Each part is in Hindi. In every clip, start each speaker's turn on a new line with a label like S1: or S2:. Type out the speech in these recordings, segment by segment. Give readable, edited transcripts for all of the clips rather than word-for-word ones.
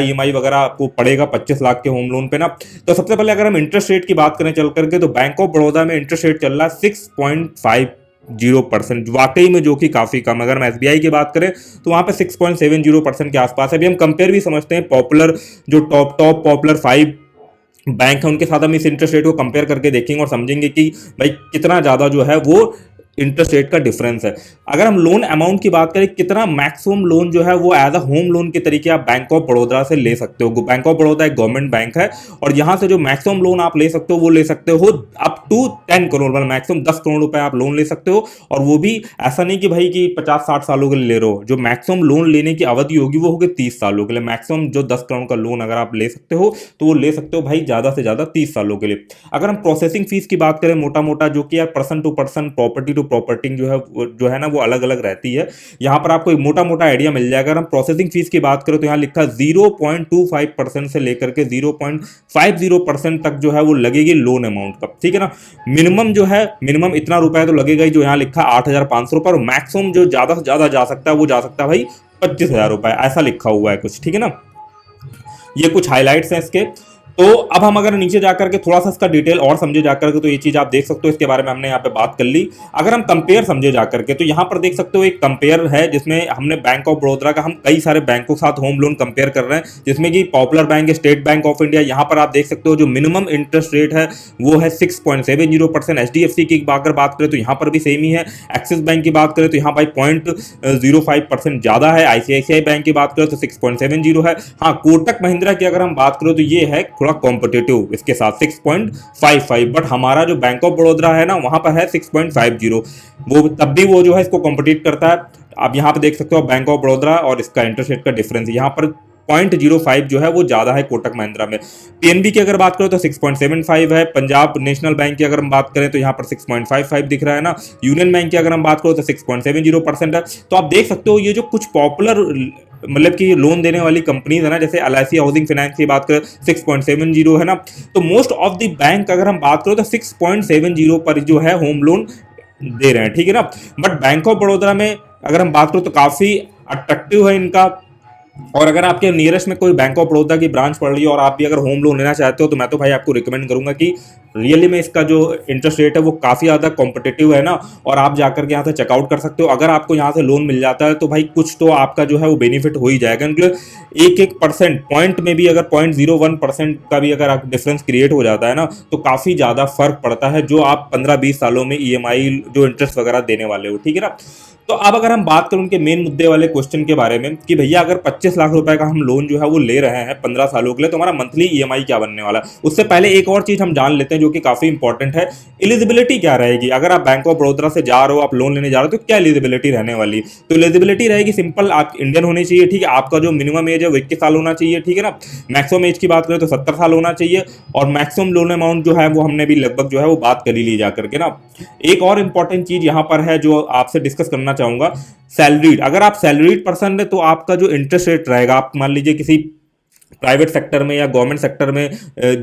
S1: ईएमआई वगैरह आपको पड़ेगा 25 लाख के होम लोन पे ना। तो सबसे पहले अगर हम इंटरेस्ट रेट की बात करें चल करके, तो बैंक ऑफ बड़ौदा में इंटरेस्ट रेट चल रहा है 6.50%, वाकई में जो कि काफी कम। अगर हम एसबीआई की बात करें तो वहां पे 6.70% के आसपास है। अभी हम कंपेयर भी समझते हैं पॉपुलर, जो टॉप टॉप पॉपुलर 5 बैंक है उनके साथ हम इस इंटरेस्ट रेट को कंपेयर करके देखेंगे और समझेंगे कि भाई कितना ज्यादा जो है वो इंटरेस्ट रेट का डिफरेंस है। अगर हम लोन अमाउंट की बात करें, कितना मैक्सिमम लोन जो है वो एज अ होम लोन के तरीके आप बैंक ऑफ बड़ौदा से ले सकते हो। बैंक ऑफ बड़ौदा एक गवर्नमेंट बैंक है और यहां से जो मैक्सिमम लोन आप ले सकते हो वो ले सकते हो अप टू 10 करोड़, मतलब मैक्सिमम 10 करोड़ रुपए आप लोन ले सकते हो। और वो भी ऐसा नहीं कि भाई कि 50-60 सालों के लिए ले रहे हो, जो मैक्सिमम लोन लेने की अवधि होगी वो होगी 30 सालों के लिए। मैक्सिमम जो 10 करोड़ का लोन अगर आप ले सकते हो तो वो ले सकते हो भाई ज्यादा से ज्यादा 30 सालों के लिए। अगर हम प्रोसेसिंग फीस की बात करें मोटा मोटा, जो कि यार person to person, property to property जो है ना वो अलग अलग रहती है। यहां पर आपको एक मोटा मोटा आइडिया मिल जाएगा। अगर हम प्रोसेसिंग फीस की बात करें तो यहां लिखा 0.25% से लेकर के 0.50% तक जो है वो लगेगी लोन अमाउंट का, ठीक है ना। मिनिमम जो है, मिनिमम इतना रुपया तो लगेगा ही, जो यहां लिखा 8,500 रुपये, और मैक्सिमम जो ज्यादा से ज्यादा जा सकता है वो जा सकता है भाई 25,000 रुपए, ऐसा लिखा हुआ है कुछ, ठीक है ना। ये कुछ हाइलाइट्स हैं इसके। तो अब हम अगर नीचे जाकर के थोड़ा सा इसका डिटेल और समझे जाकर के, तो ये चीज आप देख सकते हो, इसके बारे में हमने यहाँ पे बात कर ली। अगर हम कंपेयर समझे जाकर के, तो यहाँ पर देख सकते हो एक कंपेयर है जिसमें हमने बैंक ऑफ बड़ौदा का हम कई सारे बैंकों के साथ होम लोन कंपेयर कर रहे हैं, जिसमें कि popular bank, state bank of India. यहाँ पर आप देख सकते हो जो मिनिमम इंटरेस्ट रेट है वो है 6.70%। एचडीएफसी की अगर बात करें तो यहाँ पर भी सेम ही है। एक्सिस बैंक की बात करें तो यहाँ भाई 0.05% ज्यादा है। आईसीआईसीआई बैंक की बात करें तो 6.70 है। हाँ, कोटक महिंद्रा की अगर हम बात करें तो ये है थोड़ा कॉम्पिटेटिव इसके साथ 6.55, बट हमारा जो बैंक ऑफ बड़ौदा है ना वहां पर है 6.50। वो तब भी वो जो है इसको कॉम्पिटिट करता है। आप यहां पे देख सकते हो बैंक ऑफ बड़ौदा और इसका इंटरेस्ट रेट का डिफरेंस, यहां पर 0.05 जो है वो ज्यादा है कोटक महिंद्रा में। पीएनबी की अगर बात करें तो 6.75 है। पंजाब नेशनल बैंक की अगर हम बात करें तो यहाँ पर 6.55 दिख रहा है ना। यूनियन बैंक की अगर हम बात करें तो 6.70% है। तो आप देख सकते हो ये जो कुछ पॉपुलर मतलब कि लोन देने वाली कंपनीज है ना, जैसे एलआईसी हाउसिंग फाइनेंस की बात करें 6.70 है ना। तो मोस्ट ऑफ द बैंक अगर हम बात करें तो 6.70 पर जो है होम लोन दे रहे हैं, ठीक है ना। बट बैंक ऑफ बड़ौदा में अगर हम बात करें तो काफी अट्रैक्टिव है इनका। और अगर आपके नियरेस्ट में कोई बैंक ऑफ बड़ौदा की ब्रांच पड़ रही है और आप भी अगर होम लोन लेना चाहते हो तो मैं तो भाई आपको रिकमेंड करूंगा कि रियली में इसका जो इंटरेस्ट रेट है वो काफ़ी ज़्यादा कॉम्पिटिटिव है ना। और आप जाकर के यहाँ से चेकआउट कर सकते हो। अगर आपको यहाँ से लोन मिल जाता है तो भाई कुछ तो आपका जो है वो बेनिफिट हो ही जाएगा, क्योंकि एक परसेंट पॉइंट में भी अगर 0.01% का भी अगर डिफरेंस क्रिएट हो जाता है ना तो काफ़ी ज़्यादा फर्क पड़ता है, जो आप 15-20 सालों में ईएमआई जो इंटरेस्ट वगैरह देने वाले हो, ठीक है ना। तो अब अगर हम बात करें उनके मेन मुद्दे वाले क्वेश्चन के बारे में कि भैया अगर 25 लाख रुपए का हम लोन जो है वो ले रहे हैं 15 सालों के लिए, तो हमारा मंथली ईएमआई क्या बनने वाला है। उससे पहले एक और चीज हम जान लेते हैं जो कि काफी इंपॉर्टेंट है, एलिजिबिलिटी क्या रहेगी। अगर आप बैंक ऑफ बड़ौदा से जा रहे हो, आप लोन लेने जा रहे हो, तो क्या एलिजिबिलिटी रहने वाली। तो एलिजिबिलिटी रहेगी सिंपल, आप इंडियन होने चाहिए, ठीक है। आपका जो मिनिमम एज है वो 21 साल होना चाहिए, ठीक है ना। मैक्सिमम एज की बात करें तो 70 साल होना चाहिए। और मैक्सिमम लोन अमाउंट जो है वो हमने भी लगभग जो है वो बात कर ही ली जा करके ना। एक और इंपॉर्टेंट चीज यहाँ पर है जो आपसे डिस्कस करना चाहूंगा, सैलरीड। अगर आप सैलरीड पर्सन है तो आपका जो इंटरेस्ट रेट रहेगा, आप मान लीजिए किसी प्राइवेट सेक्टर में या गवर्नमेंट सेक्टर में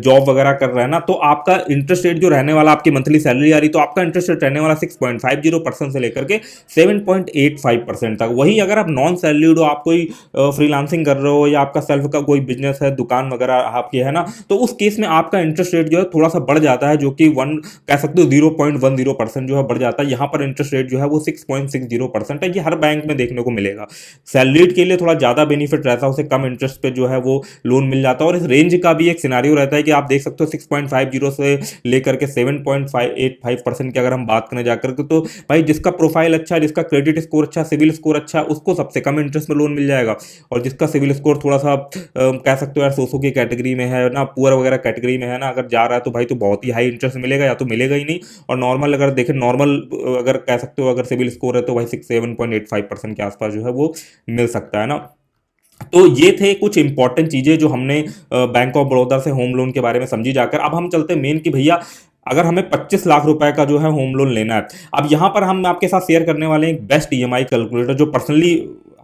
S1: जॉब वगैरह कर रहा है ना, तो आपका इंटरेस्ट रेट जो रहने वाला, आपकी मंथली सैलरी आ रही तो आपका इंटरेस्ट रेट रहने वाला 6.50% से लेकर के 7.85% तक। वही अगर आप नॉन सैलरीड हो, आप कोई फ्रीलांसिंग कर रहे हो या आपका सेल्फ का कोई बिजनेस है, दुकान वगैरह आपकी है ना, तो उस केस में आपका इंटरेस्ट रेट जो है थोड़ा सा बढ़ जाता है, जो कि कह सकते हो 0.10% जो है बढ़ जाता है। यहाँ पर इंटरेस्ट रेट जो है वो 6.60% है। ये हर बैंक में देखने को मिलेगा। सैलरीड के लिए थोड़ा ज़्यादा बेनिफिट रहता है, उसे कम इंटरेस्ट पे जो है वो लोन मिल जाता है। और इस रेंज का भी एक सिनारियो रहता है कि आप देख सकते हो 6.50 से लेकर के 7.85% की अगर हम बात करें जाकर के, तो भाई जिसका प्रोफाइल अच्छा है, जिसका क्रेडिट स्कोर अच्छा, सिविल स्कोर अच्छा, उसको सबसे कम इंटरेस्ट में लोन मिल जाएगा। और जिसका सिविल स्कोर थोड़ा सा कह सकते हो यार सोसो की कैटेगरी में है ना, पुअर वगैरह कैटेगरी में है ना, अगर जा रहा है तो भाई तो बहुत ही हाई इंटरेस्ट मिलेगा या तो मिलेगा ही नहीं। और नॉर्मल अगर देखें, नॉर्मल अगर कह सकते हो अगर सिविल स्कोर है तो भाई 7.85% के आसपास जो है वो मिल सकता है ना। तो ये थे कुछ इंपॉर्टेंट चीज़ें जो हमने बैंक ऑफ बड़ौदा से होम लोन के बारे में समझी जाकर। अब हम चलते हैं मेन कि भैया अगर हमें 25 लाख रुपए का जो है होम लोन लेना है, अब यहाँ पर हम आपके साथ शेयर करने वाले हैं एक बेस्ट ईएमआई कैलकुलेटर जो पर्सनली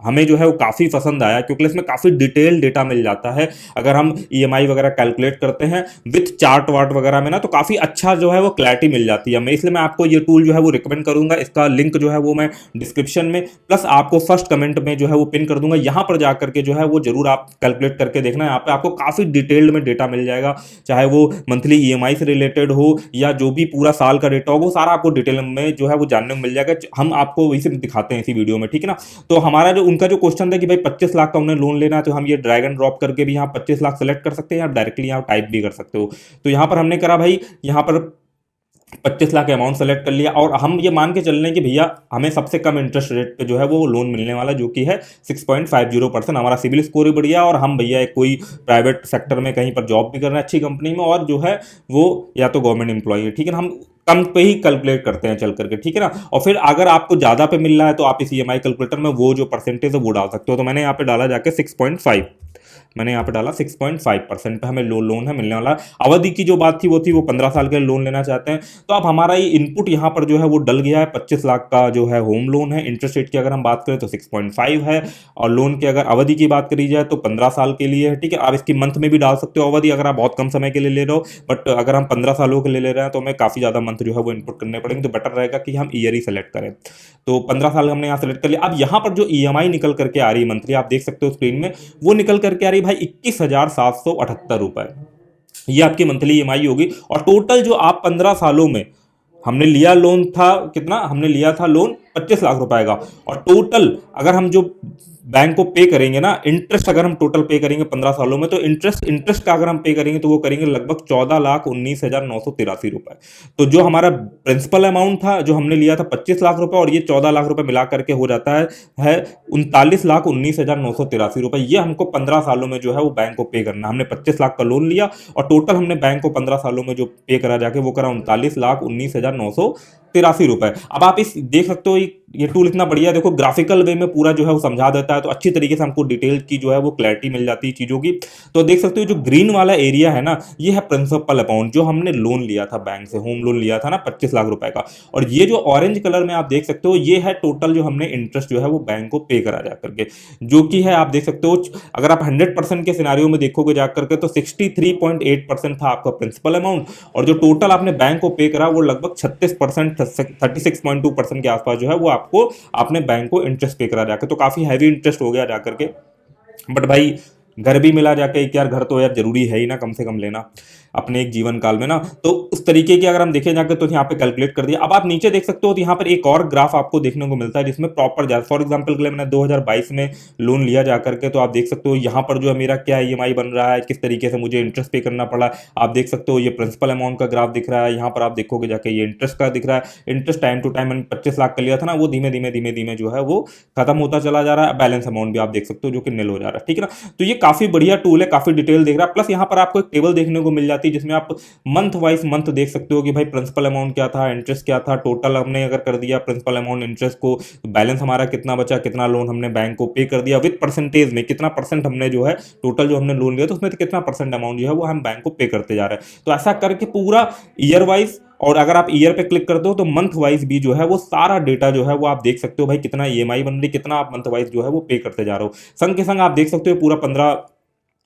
S1: हमें जो है वो काफ़ी पसंद आया, क्योंकि इसमें काफ़ी डिटेल डेटा मिल जाता है। अगर हम ईएमआई वगैरह कैलकुलेट करते हैं विथ चार्ट वार्ट वगैरह में ना, तो काफ़ी अच्छा जो है वो क्लैरिटी मिल जाती है हमें। इसलिए मैं आपको ये टूल जो है वो रिकमेंड करूंगा। इसका लिंक जो है वो मैं डिस्क्रिप्शन में प्लस आपको फर्स्ट कमेंट में जो है वो पिन कर दूंगा। यहाँ पर जाकर के जो है वो जरूर आप कैलकुलेट करके देखना। यहाँ पे आपको काफ़ी डिटेल्ड में डेटा मिल जाएगा, चाहे वो मंथली ईएमआई से रिलेटेड हो या जो भी पूरा साल का डेटा हो, वो सारा आपको डिटेल में जो है वो जानने को मिल जाएगा। हम आपको वही से दिखाते हैं इसी वीडियो में, ठीक है ना। तो हमारा जो उनका जो क्वेश्चन था कि भाई 25 लाख का उन्हें लोन लेना है, तो हम ये ड्रैग एंड ड्रॉप करके भी यहाँ 25 लाख सेलेक्ट कर सकते हैं, या डायरेक्टली यहाँ टाइप भी कर सकते हो। तो यहाँ पर हमने करा भाई, यहाँ पर 25 लाख अमाउंट सेलेक्ट कर लिया, और हम ये मान के चल रहे हैं कि भैया हमें सबसे कम इंटरेस्ट रेट पे जो है वो लोन मिलने वाला, जो कि है 6.50%। हमारा सिविल स्कोर भी बढ़िया, और हम भैया एक कोई प्राइवेट सेक्टर में कहीं पर जॉब भी कर रहे हैं अच्छी कंपनी में, और जो है वो या तो गवर्नमेंट एम्प्लॉय है, ठीक है ना। हम कम पे ही कैलकुलेट करते हैं चल करके, ठीक है ना। और फिर अगर आपको ज़्यादा पे मिल रहा है तो आप इस ईएमआई कैलकुलेटर में वो जो परसेंटेज है वो डाल सकते हो। तो मैंने यहाँ पे डाला जाके 6.5, मैंने यहाँ पे डाला 6.5% पे हमें लोन है मिलने वाला। अवधि की जो बात थी वो 15 साल के लोन लेना चाहते हैं। तो अब हमारा ये इनपुट यहाँ पर जो है वो डल गया है। 25 लाख का जो है होम लोन है। इंटरेस्ट रेट की अगर हम बात करें तो 6.5 है, और लोन की अगर अवधि की बात करी जाए तो 15 साल के लिए है, ठीक है। आप इसकी मंथ में भी डाल सकते हो अवधि, अगर आप बहुत कम समय के लिए ले रहे हो। बट अगर हम 15 सालों के लिए ले रहे हैं तो हमें काफ़ी ज़्यादा मंथ जो है वो इनपुट करने पड़ेंगे, तो बेटर रहेगा कि हम ईयर ही सेलेक्ट करें। तो 15 साल हमने यहाँ सेलेक्ट कर लिया। अब यहाँ पर जो ईएमआई निकल करके आ रही है मंथली, आप देख सकते हो स्क्रीन में, वो निकल करके आ रही है भाई 21,778 रुपए। ये आपकी मंथली ईएमआई होगी। और टोटल जो आप 15 सालों में हमने लिया लोन था, कितना हमने लिया था लोन, 25 लाख रुपए का। और टोटल अगर हम जो बैंक को पे करेंगे ना, इंटरेस्ट अगर हम टोटल पे करेंगे 15 सालों में, तो इंटरेस्ट का अगर हम पे करेंगे तो वो करेंगे लगभग 14,19,983 रुपए। तो जो हमारा प्रिंसिपल अमाउंट था जो हमने लिया था 25 लाख रुपए, और ये 14 लाख रुपए मिला करके हो जाता है 39,19,983 रुपए। ये हमको 15 सालों में जो है वो बैंक को पे करना। हमने 25 लाख का लोन लिया, और टोटल हमने बैंक को 15 सालों में जो पे करा जाके वो करा 39,19,983 रुपए। अब आप इस देख सकते हो ये टूल इतना बढ़िया है, देखो ग्राफिकल वे में पूरा जो है वो समझा देता है, तो अच्छी तरीके से हमको डिटेल की जो है वो क्लैरिटी मिल जाती है चीज़ों की। तो देख सकते हो जो ग्रीन वाला एरिया है ना, ये है प्रिंसिपल अमाउंट जो हमने लोन लिया था बैंक से, होम लोन लिया था ना 25 लाख रुपए का। और ये जो ऑरेंज कलर में आप देख सकते हो, ये है टोटल जो हमने इंटरेस्ट जो है वो बैंक को पे करा जा करके, जो कि है आप देख सकते हो। अगर आप 100% के सिनारियो में देखोगे जा करके तो 63.8% था आपका प्रिंसिपल अमाउंट, और जो टोटल आपने बैंक को पे करा वो लगभग 36%, 36.2% के आसपास जो है वो आपको आपने बैंक को इंटरेस्ट पे करा जाकर। तो काफी हैवी इंटरेस्ट हो गया जाकर के। बट भाई घर भी मिला जाके एक, यार घर तो यार जरूरी है ही ना कम से कम लेना अपने एक जीवन काल में ना। तो उस तरीके की अगर हम देखें जाकर तो यहाँ पे कैलकुलेट कर दिया। अब आप नीचे देख सकते हो तो यहाँ पर एक और ग्राफ आपको देखने को मिलता है जिसमें प्रॉपर जा, फॉर एग्जांपल के लिए मैंने 2022 में लोन लिया जाकर के, तो आप देख सकते हो यहाँ पर जो है मेरा क्या ईएमआई बन रहा है, किस तरीके से मुझे इंटरेस्ट पे करना पड़ा। आप देख सकते हो ये प्रिंसिपल अमाउंट का ग्राफ दिख रहा है, यहाँ पर आप देखोगे जाके ये इंटरेस्ट का दिख रहा है। इंटरेस्ट टाइम टू टाइम मैंने 25 लाख का लिया था ना, वो धीमे धीमे जो है वो खत्म होता चला जा रहा है। बैलेंस अमाउंट भी आप देख सकते हो जो कि निल हो जा रहा है, ठीक है ना। तो ये काफी बढ़िया टूल है, काफी डिटेल देख रहा है। प्लस यहाँ पर आपको एक टेबल देखने को मिल जाती है जिसमें आप मंथ वाइज मंथ देख सकते हो कि भाई प्रिंसिपल अमाउंट क्या था, इंटरेस्ट क्या था, टोटल हमने अगर कर दिया प्रिंसिपल अमाउंट इंटरेस्ट को, बैलेंस हमारा कितना बचा, कितना लोन हमने बैंक को पे कर दिया, विद परसेंटेज में कितना परसेंट हमने जो है टोटल जो हमने लोन लिया तो उसमें कितना परसेंट अमाउंट जो है वो हम बैंक को पे करते जा रहे हैं। तो ऐसा करके पूरा ईयर वाइज, और अगर आप ईयर पे क्लिक करते हो तो मंथ वाइज भी जो है वो सारा डेटा जो है वो आप देख सकते हो भाई कितना ईएमआई बन रही, कितना आप मंथ वाइज जो है वो पे करते जा रहे हो। संग के संग आप देख सकते हो पूरा 15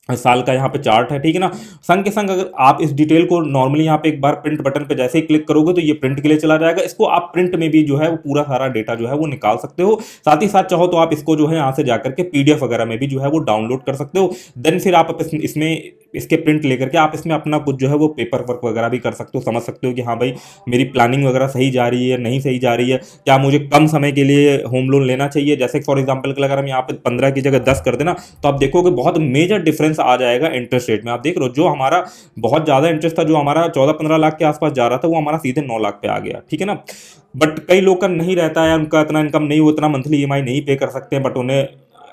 S1: साल का यहाँ पे चार्ट है, ठीक है ना। संग के संग अगर आप इस डिटेल को नॉर्मली यहाँ पे एक बार प्रिंट बटन पे जैसे ही क्लिक करोगे तो ये प्रिंट के लिए चला जाएगा। इसको आप प्रिंट में भी जो है वो पूरा सारा डेटा जो है वो निकाल सकते हो। साथ ही साथ चाहो तो आप इसको जो है यहाँ से जाकर के पीडीएफ वगैरह में भी जो है वो डाउनलोड कर सकते हो। देन फिर आप इसमें इसके प्रिंट लेकर के आप इसमें अपना कुछ जो है वो पेपर वर्क वगैरह भी कर सकते हो, समझ सकते हो कि हाँ भाई मेरी प्लानिंग वगैरह सही जा रही है नहीं सही जा रही है, क्या मुझे कम समय के लिए होम लोन लेना चाहिए। जैसे फॉर एग्जांपल के लिए अगर हम यहाँ पे 15 की जगह 10 कर देना तो आप देखोगे बहुत मेजर डिफरेंस आ जाएगा इंटरेस्ट रेट में। आप देख रहे हो जो हमारा बहुत ज़्यादा इंटरेस्ट था, जो हमारा 14-15 लाख के आसपास जा रहा था, वो हमारा सीधे 9 लाख पे आ गया, ठीक है ना। बट कई लोग का नहीं रहता है, उनका इतना इनकम नहीं हो, इतना मंथली ईएमआई नहीं पे कर सकते, बट उन्हें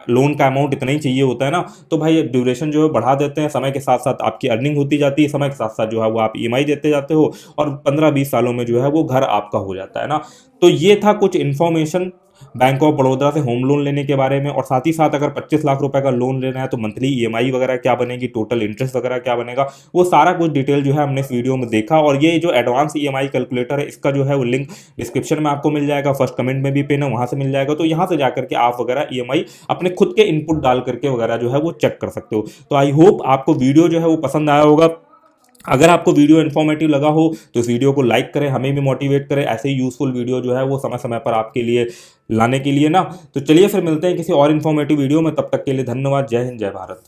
S1: लोन का अमाउंट इतना ही चाहिए होता है ना। तो भाई ड्यूरेशन जो है बढ़ा देते हैं, समय के साथ साथ आपकी अर्निंग होती जाती है, समय के साथ साथ जो है वो आप ईएमआई देते जाते हो, और 15-20 सालों में जो है वो घर आपका हो जाता है ना। तो ये था कुछ इन्फॉर्मेशन बैंक ऑफ बड़ौदा से होम लोन लेने के बारे में, और साथ ही साथ अगर 25 लाख रुपए का लोन लेना है तो मंथली ईएमआई वगैरह क्या बनेगी, टोटल इंटरेस्ट वगैरह क्या बनेगा, वो सारा कुछ डिटेल जो है हमने इस वीडियो में देखा। और ये जो एडवांस ईएमआई कैलकुलेटर है इसका जो है वो लिंक डिस्क्रिप्शन में आपको मिल जाएगा, फर्स्ट कमेंट में भी पिन है, वहां से मिल जाएगा। तो यहाँ से जाकर के आप वगैरह ईएमआई अपने खुद के इनपुट डाल करके वगैरह जो है वो चेक कर सकते हो। तो आई होप आपको वीडियो जो है वो पसंद आया होगा। अगर आपको वीडियो इन्फॉर्मेटिव लगा हो तो इस वीडियो को लाइक करें, हमें भी मोटिवेट करें ऐसे ही यूजफुल वीडियो जो है वो समय समय पर आपके लिए लाने के लिए ना। तो चलिए फिर मिलते हैं किसी और इन्फॉर्मेटिव वीडियो में, तब तक के लिए धन्यवाद। जय हिंद, जय भारत।